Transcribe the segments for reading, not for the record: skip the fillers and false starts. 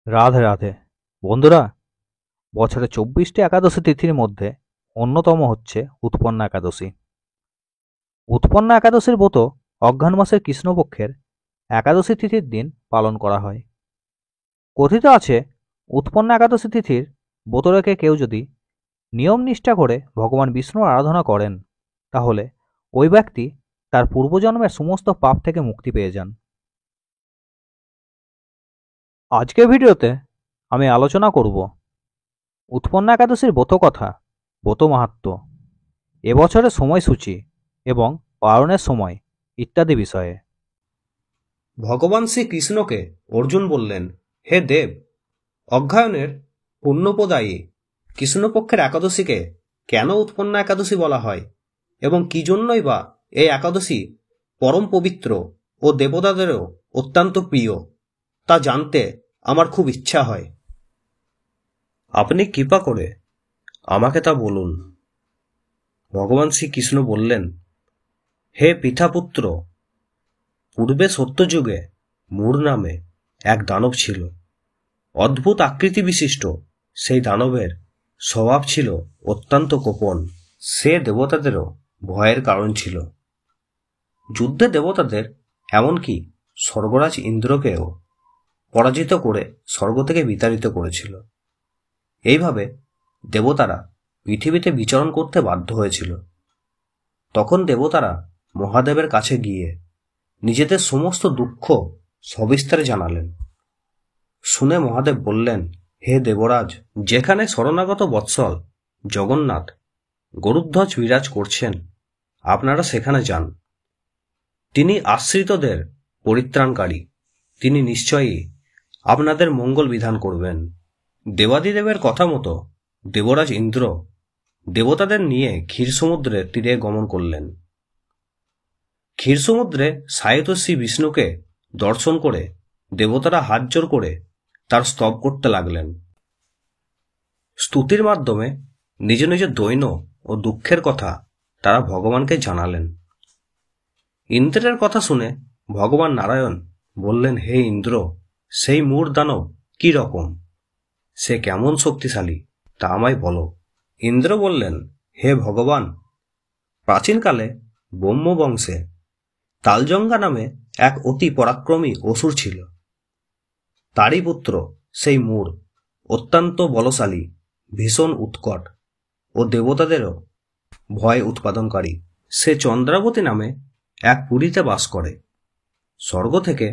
রাধে রাধে বন্ধুরা। বছরে 24টি একাদশী তিথির মধ্যে অন্যতম হচ্ছে উৎপন্না একাদশী। উৎপন্না একাদশীর ব্রত অঘ্রাণ মাসের কৃষ্ণপক্ষের একাদশী তিথির দিন পালন করা হয়। কথিত আছে, উৎপন্না একাদশী তিথির ব্রত রেখে কেউ যদি নিয়ম নিষ্ঠা করে ভগবান বিষ্ণুর আরাধনা করেন, তাহলে ওই ব্যক্তি তার পূর্বজন্মের সমস্ত পাপ থেকে মুক্তি পেয়ে যান। আজকের ভিডিওতে আমি আলোচনা করব উৎপন্না একাদশীর ব্রত কথা, ব্রত মাহাত্ম্য, এবছরের সময়সূচি এবং পালনের সময় ইত্যাদি বিষয়ে। ভগবান শ্রীকৃষ্ণকে অর্জুন বললেন, হে দেব, অগ্রহায়ণের পুণ্যপ্রদায়ী কৃষ্ণপক্ষের একাদশীকে কেন উৎপন্না একাদশী বলা হয় এবং কি জন্যই বা এই একাদশী পরম পবিত্র ও দেবতাদেরও অত্যন্ত প্রিয়, তা জানতে আমার খুব ইচ্ছা হয়। আপনি কৃপা করে আমাকে তা বলুন। ভগবান শ্রীকৃষ্ণ বললেন, হে পিতাপুত্র, পূর্বে সত্যযুগে মূর নামে এক দানব ছিল। অদ্ভুত আকৃতি বিশিষ্ট সেই দানবের স্বভাব ছিল অত্যন্ত গোপন। সে দেবতাদেরও ভয়ের কারণ ছিল। যুদ্ধে দেবতাদের, এমনকি স্বর্গরাজ ইন্দ্রকেও পরাজিত করে স্বর্গ থেকে বিতাড়িত করেছিল। এইভাবে দেবতারা পৃথিবীতে বিচরণ করতে বাধ্য হয়েছিল। তখন দেবতারা মহাদেবের কাছে গিয়ে নিজেদের সমস্ত দুঃখ সবিস্তারে জানালেন। শুনে মহাদেব বললেন, হে দেবরাজ, যেখানে শরণাগত বৎসল জগন্নাথ গরুধ্বজ বিরাজ করছেন, আপনারা সেখানে যান। তিনি আশ্রিতদের পরিত্রাণকারী, তিনি নিশ্চয়ই আপনাদের মঙ্গল বিধান করবেন। দেবাদিদেবের কথা মতো দেবরাজ ইন্দ্র দেবতাদের নিয়ে ক্ষীরসমুদ্রের তীরে গমন করলেন। ক্ষীরসমুদ্রে শায়িত শ্রী বিষ্ণুকে দর্শন করে দেবতারা হাত জোড় করে তার স্তব করতে লাগলেন। স্তুতির মাধ্যমে নিজ নিজ দৈন্য ও দুঃখের কথা তারা ভগবানকে জানালেন। ইন্দ্রের কথা শুনে ভগবান নারায়ণ বললেন, হে ইন্দ্র, সেই মূঢ় দানব কি রকম, সে কেমন শক্তিশালী তা আমায় বলো। ইন্দ্র বললেন, হে ভগবান, প্রাচীনকালে ব্রহ্মবংশে তালজঙ্গা নামে এক অতি পরাক্রমী অসুর ছিল। তারই পুত্র সেই মূঢ় অত্যন্ত বলশালী, ভীষণ উৎকট ও দেবতাদেরও ভয় উৎপাদনকারী। সে চন্দ্রাবতী নামে এক পুরীতে বাস করে। স্বর্গ থেকে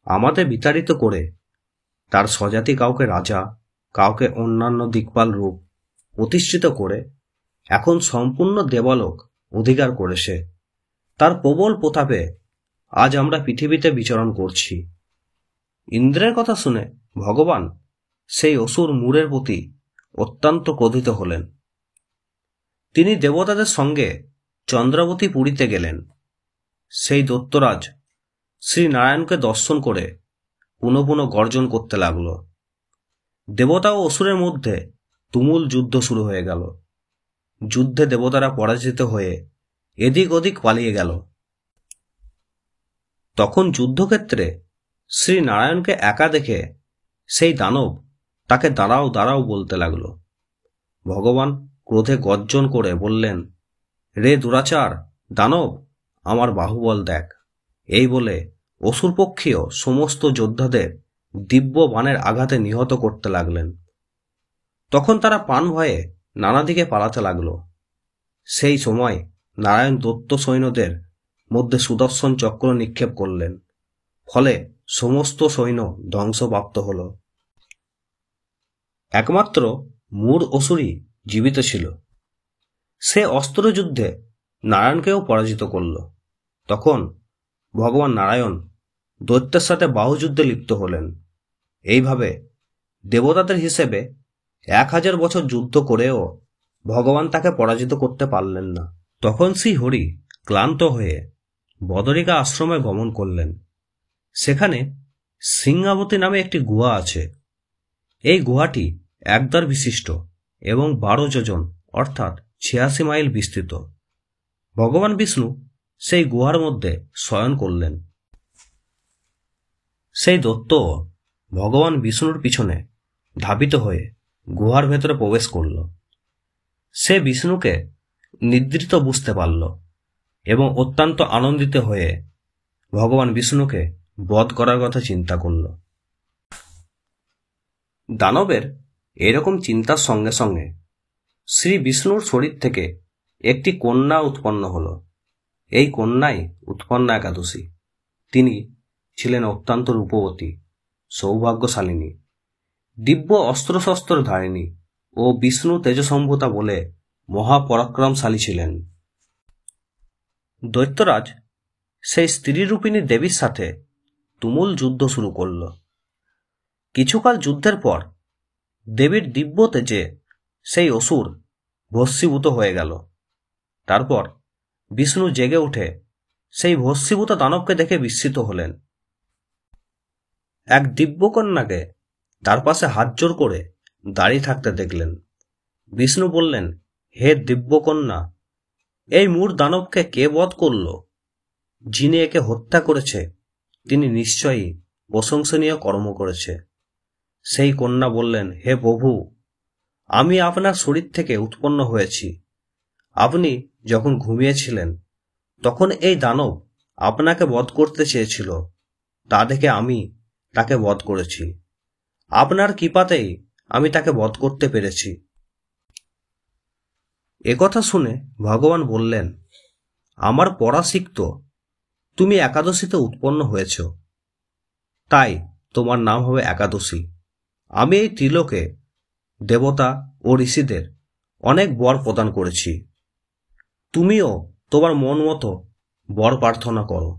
আমাদের বিতাড়িত করে তার স্বজাতি কাউকে রাজা, কাউকে অন্যান্য দিকপাল রূপ প্রতিষ্ঠিত করে এখন সম্পূর্ণ দেবালোক অধিকার করেছে। তার প্রবল প্রতাপে আজ আমরা পৃথিবীতে বিচরণ করছি। ইন্দ্রের কথা শুনে ভগবান সেই অসুর মূঢ়ের প্রতি অত্যন্ত ক্রোধিত হলেন। তিনি দেবতাদের সঙ্গে চন্দ্রাবতী পুরীতে গেলেন। সেই দৈত্যরাজ শ্রী নারায়ণকে দর্শন করে পুনঃ পুনঃ গর্জন করতে লাগল। দেবতা ও অসুরের মধ্যে তুমুল যুদ্ধ শুরু হয়ে গেল। যুদ্ধে দেবতারা পরাজিত হয়ে এদিক ওদিক পালিয়ে গেল। তখন যুদ্ধক্ষেত্রে শ্রী নারায়ণকে একা দেখে সেই দানব তাকে দাঁড়াও দাঁড়াও বলতে লাগল। ভগবান ক্রোধে গর্জন করে বললেন, রে দুরাচার দানব, আমার বাহুবল দেখ। এই বলে অসুরপক্ষীয় সমস্ত যোদ্ধাদের দিব্য বাণের আঘাতে নিহত করতে লাগলেন। তখন তারা প্রাণ ভয়ে নানা দিকে পালাতে লাগল। সেই সময় নারায়ণ দৈত্য সৈন্যদের মধ্যে সুদর্শন চক্র নিক্ষেপ করলেন। ফলে সমস্ত সৈন্য ধ্বংসপ্রাপ্ত হল। একমাত্র মূঢ় অসুরই জীবিত ছিল। সে অস্ত্রযুদ্ধে নারায়ণকেও পরাজিত করল। তখন ভগবান নারায়ণ দৈত্যের সাথে বাহুযুদ্ধে লিপ্ত হলেন। এইভাবে দেবতাদের হিসেবে 1000 বছর যুদ্ধ করেও ভগবান তাকে পরাজিত করতে পারলেন না। তখন শ্রী হরি ক্লান্ত হয়ে বদরিকা আশ্রমে গমন করলেন। সেখানে সিংহাবতী নামে একটি গুহা আছে। এই গুহাটি একদ্বার বিশিষ্ট এবং 12 যোজন অর্থাৎ 86 মাইল বিস্তৃত। ভগবান বিষ্ণু সেই গুহার মধ্যে শয়ন করলেন। সেই দৈত্য ভগবান বিষ্ণুর পিছনে ধাবিত হয়ে গুহার ভেতরে প্রবেশ করল। সে বিষ্ণুকে নিদ্রিত বুঝতে পারল এবং অত্যন্ত আনন্দিত হয়ে ভগবান বিষ্ণুকে বধ করার কথা চিন্তা করল। দানবের এরকম চিন্তার সঙ্গে সঙ্গে শ্রী বিষ্ণুর শরীর থেকে একটি কন্যা উৎপন্ন হল। এই কন্যাই উৎপন্না একাদশী। তিনি ছিলেন অত্যন্ত রূপবতী, সৌভাগ্যশালিনী, দিব্য অস্ত্রশস্ত্র ধারিণী ও বিষ্ণু তেজসম্ভূতা বলে মহাপরাক্রমশালী ছিলেন। দৈত্যরাজ সেই স্ত্রীরূপিণী দেবীর সাথে তুমুল যুদ্ধ শুরু করল। কিছুকাল যুদ্ধের পর দেবীর দিব্য তেজে সেই অসুর ভস্মীভূত হয়ে গেল। তারপর বিষ্ণু জেগে উঠে সেই ভস্মীভূত দানবকে দেখে বিস্মিত হলেন। এক দিব্যকন্যাকে তার পাশে হাত জোর করে দাঁড়িয়ে থাকতে দেখলেন। বিষ্ণু বললেন, হে দিব্যকন্যা, এই মূঢ় দানবকে কে বধ করল? যিনি একে হত্যা করেছে তিনি নিশ্চয়ই প্রশংসনীয় কর্ম করেছে। সেই কন্যা বললেন, হে প্রভু, আমি আপনার শরীর থেকে উৎপন্ন হয়েছি। আপনি যখন ঘুমিয়েছিলেন তখন এই দানব আপনাকে বধ করতে চেয়েছিল, তা দেখে আমি তাকে বধ করেছি। আপনার কৃপাতেই আমি তাকে বধ করতে পেরেছি। একথা শুনে ভগবান বললেন, আমার পরাশিক্ত, তুমি একাদশীতে উৎপন্ন হয়েছ, তাই তোমার নাম হবে একাদশী। আমি এই ত্রিলোকে দেবতা ও ঋষিদের অনেক বর প্রদান করেছি। তুমিও তোমার মন মতো বর প্রার্থনা করো,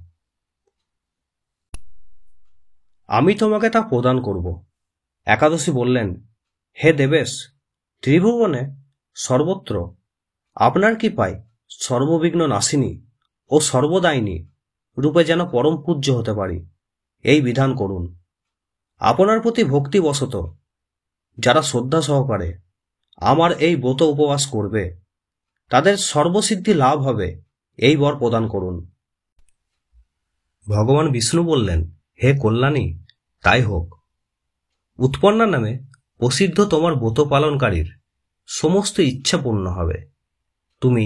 আমি তোমাকে তা প্রদান করব। একাদশী বললেন, হে দেবেশ, ত্রিভুবনে সর্বত্র আপনার কৃপায় সর্ববিঘ্ন নাশিনী ও সর্বদায়িনী রূপে যেন পরম পূজ্য হতে পারি, এই বিধান করুন। আপনার প্রতি ভক্তিবশত যারা শ্রদ্ধা সহকারে আমার এই ব্রত উপবাস করবে তাদের সর্বসিদ্ধি লাভ হবে, এই বর প্রদান করুন। ভগবান বিষ্ণু বললেন, হে কল্যাণী, তাই হোক। উৎপন্না নামে প্রসিদ্ধ তোমার ব্রত পালনকারীর সমস্ত ইচ্ছা পূর্ণ হবে। তুমি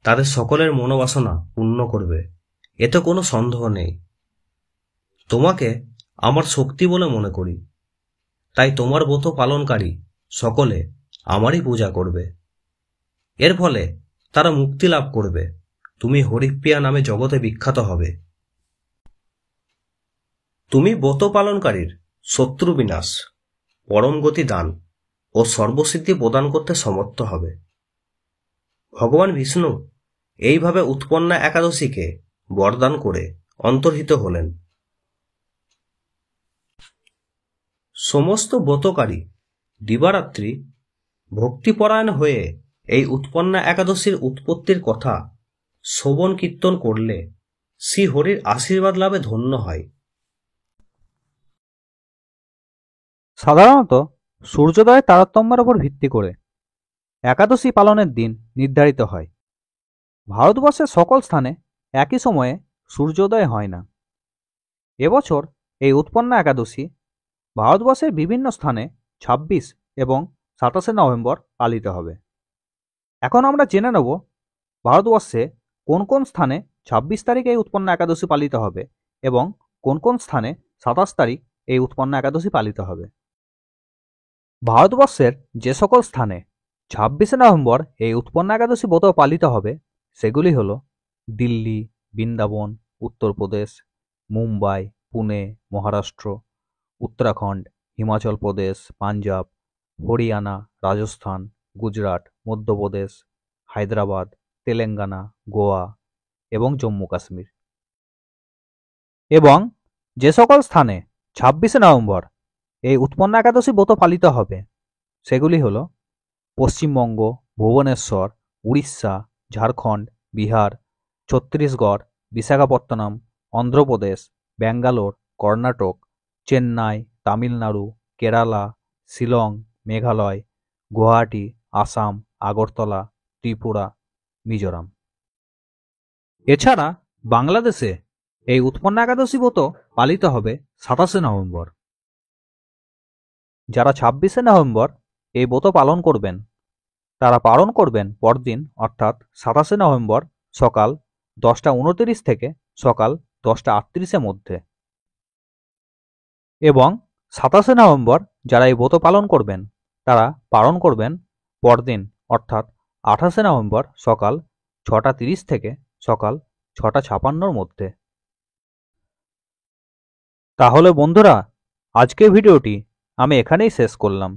তাদের সকলের মনোবাসনা পূর্ণ করবে, এতে কোনো সন্দেহ নেই। তোমাকে আমার শক্তি বলে মনে করি, তাই তোমার ব্রত পালনকারী সকলে আমারই পূজা করবে। এর ফলে তারা মুক্তি লাভ করবে। তুমি হরিপ্রিয়া নামে জগতে বিখ্যাত হবে। তুমি ব্রত পালনকারীর শত্রু বিনাশ, পরম গতি দান ও সর্বসিদ্ধি প্রদান করতে সমর্থ হবে। ভগবান বিষ্ণু এইভাবে উৎপন্না একাদশীকে বরদান করে অন্তর্হিত হলেন। সমস্ত ব্রতকারী দিবারাত্রি ভক্তিপরায়ণ হয়ে এই উৎপন্না একাদশীর উৎপত্তির কথা শ্রবণ কীর্তন করলে শ্রী হরির আশীর্বাদ লাভে ধন্য হয়। সাধারণত সূর্যোদয়ের তারতম্যের উপর ভিত্তি করে একাদশী পালনের দিন নির্ধারিত হয়। ভারতবর্ষের সকল স্থানে একই সময়ে সূর্যোদয় হয় না। এবছর এই উৎপন্না একাদশী ভারতবর্ষের বিভিন্ন স্থানে 26 এবং 27 নভেম্বর পালিত হবে। এখন আমরা জেনে নেব ভারতবর্ষে কোন কোন স্থানে 26 তারিখ এই উৎপন্না একাদশী পালিত হবে এবং কোন কোন স্থানে 27 তারিখ এই উৎপন্না একাদশী পালিত হবে। ভারতবর্ষের যে সকল স্থানে 26 নভেম্বর এই উৎপন্না একাদশী ব্রত পালিত হবে সেগুলি হল দিল্লি, বৃন্দাবন, উত্তরপ্রদেশ, মুম্বাই, পুনে, মহারাষ্ট্র, উত্তরাখণ্ড, হিমাচল প্রদেশ, পাঞ্জাব, হরিয়ানা, রাজস্থান, গুজরাট, মধ্যপ্রদেশ, হায়দ্রাবাদ, তেলেঙ্গানা, গোয়া এবং জম্মু কাশ্মীর। এবং যে সকল স্থানে 26 নভেম্বর এই উৎপন্না একাদশী ব্রত পালিত হবে সেগুলি হল পশ্চিমবঙ্গ, ভুবনেশ্বর, উড়িষ্যা, ঝাড়খণ্ড, বিহার, ছত্তিশগড়, বিশাখাপত্তনম, অন্ধ্রপ্রদেশ, ব্যাঙ্গালোর, কর্ণাটক, চেন্নাই, তামিলনাড়ু, কেরালা, শিলং, মেঘালয়, গুয়াহাটি, আসাম, আগরতলা, ত্রিপুরা, মিজোরাম। এছাড়া বাংলাদেশে এই উৎপন্না একাদশী ব্রত পালিত হবে 27 নভেম্বর। যারা 26শে নভেম্বর এই ব্রত পালন করবেন তারা পালন করবেন পরদিন অর্থাৎ 27শে নভেম্বর সকাল 10টা 29 থেকে সকাল 10টা 38-এর মধ্যে, এবং 27শে নভেম্বর যারা এই ব্রত পালন করবেন তারা পালন করবেন পরদিন অর্থাৎ 28শে নভেম্বর সকাল 6টা 30 থেকে সকাল 6টা 56-এর মধ্যে। তাহলে বন্ধুরা, আজকের ভিডিওটি আমি এখানেই শেষ করলাম।